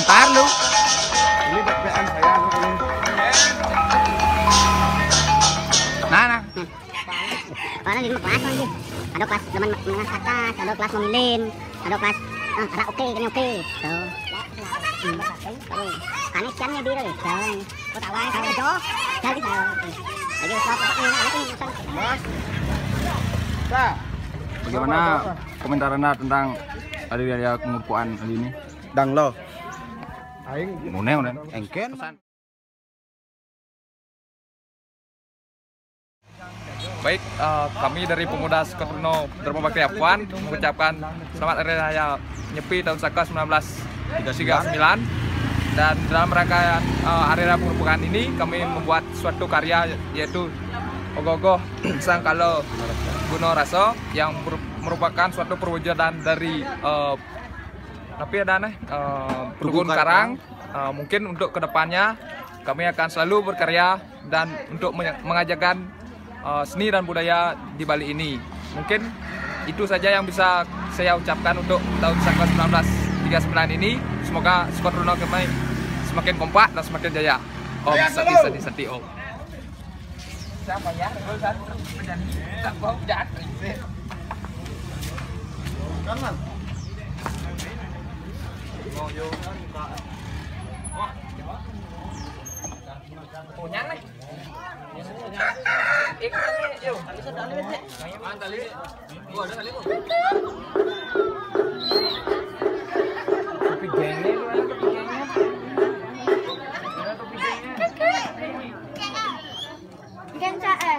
komentar lu. Ini BPM saya ini. Nah. Karena di kelas lagi. Ada kelas zaman menengah atas, ada kelas memilin, ada kelas ada oke, ini oke. Tuh. Karena ikannya biru itu. Kau tahu kan kalau Jo? Jadi saya. Lagi stop Bagaimana komentar Anda tentang hari raya pengukuhan kali ini? Dang lo. Aing Muneh. engken. Baik, kami dari Pemuda Sukarno Dharma Bakti Apuan mengucapkan selamat Hari Raya Nyepi tahun Saka 1939. Dan dalam rangkaian Hari Raya Pengukuhan ini kami membuat suatu karya yaitu Ogoh-ogoh Sang Kalo Guno Raso yang merupakan suatu perwujudan dari Pergun Karang. Mungkin untuk kedepannya kami akan selalu berkarya dan untuk mengajarkan seni dan budaya di Bali ini. Mungkin itu saja yang bisa saya ucapkan untuk tahun 1939 ini. Semoga Sukarno kami semakin kompak dan semakin jaya. Om Sati Om. Siapa ya? Tak mau jadi. Kan man. Mau yo buka. Oh, nyang nih. Ikut nih, yuk. Tali sedang nih, Cek. Main tali. Gua ada tali, Bu. Topi gengnya lu, ada topi gengnya. Ada topi gengnya. Geng cae.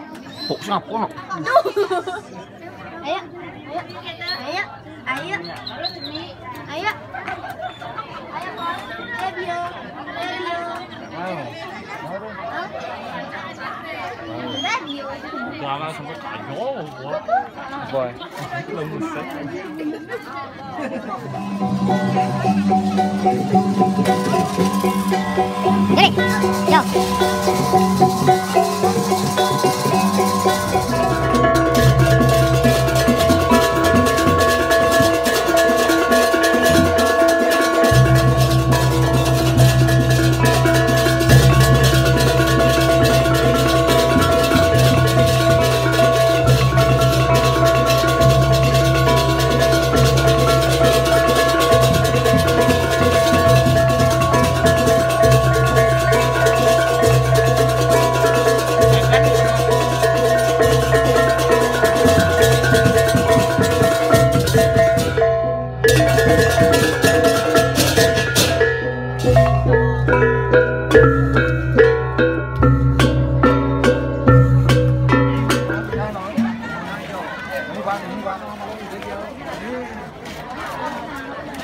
Kok kenapa no? Ayo. Ayo. Ayo. Ayo. Ayo. Jangan sampai kacau, Boy. Jadi, yo.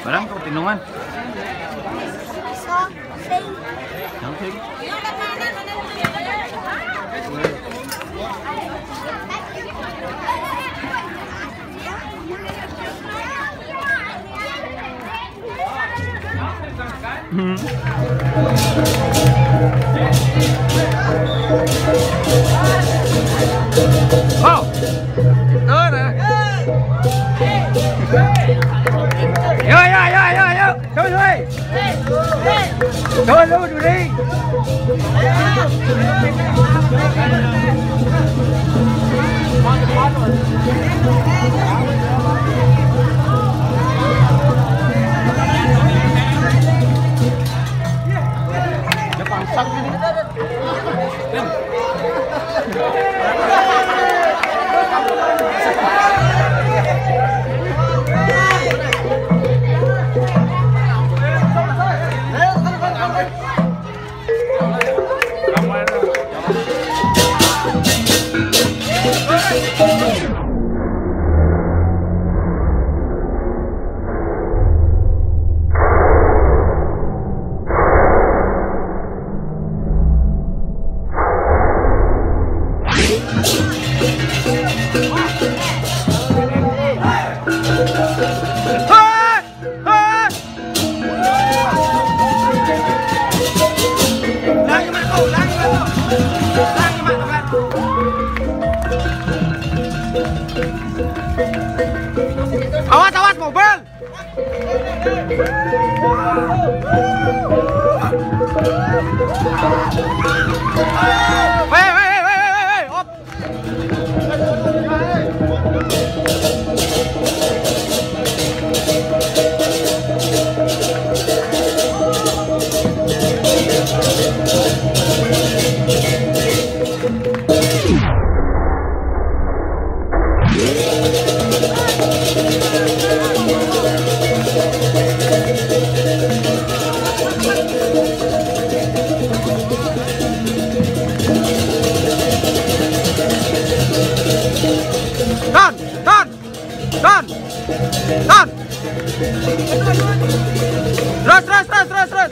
Barang kau tinungan. So, sing. Something. Oh. Yo. Thôi luôn đi. Depan sak ini. Weh, op. Don. Terus.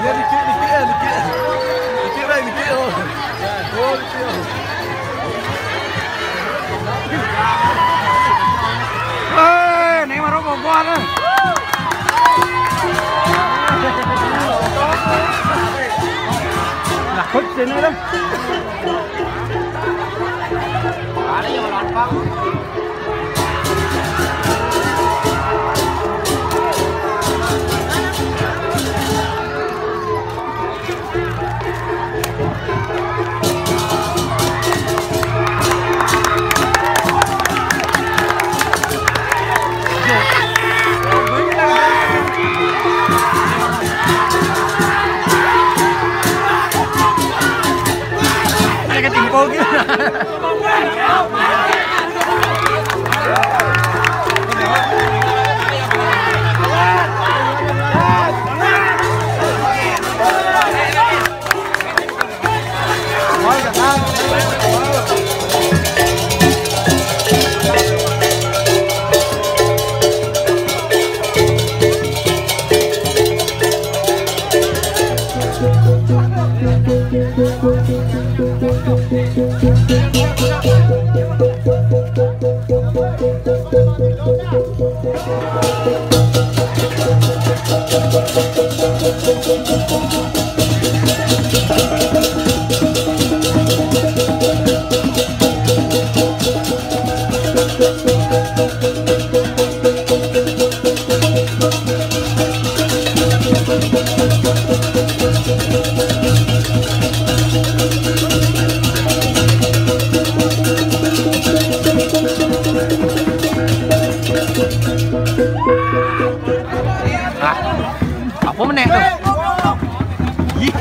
Ya dikit. Neng mah rokok gua nih. Lakut sini dah. Ada yang melompat. Apa meneh tuh? Ih.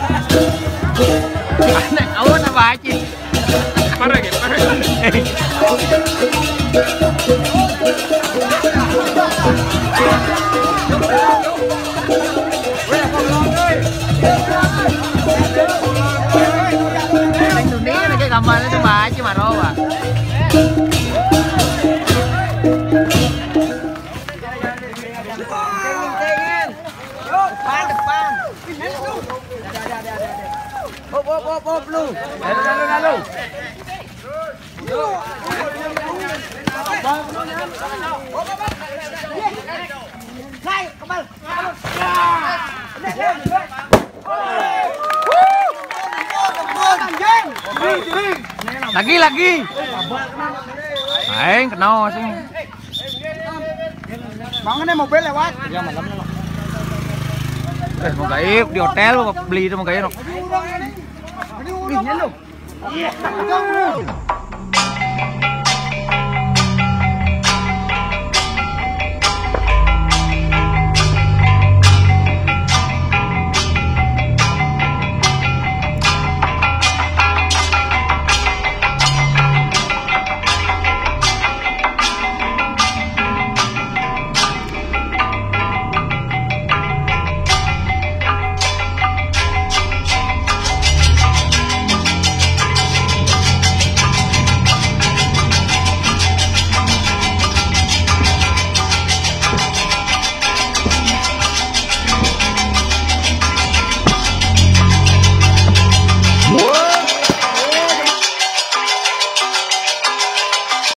Nek awan apa aja? Parah. Indonesia kayak gambarnya tuh baca marah. Op lu. Lalu. Lagi. Aing kena sih. Bangunnya mobil lewat. Mau gaib di hotel beli itu mau gaib. Ini lu.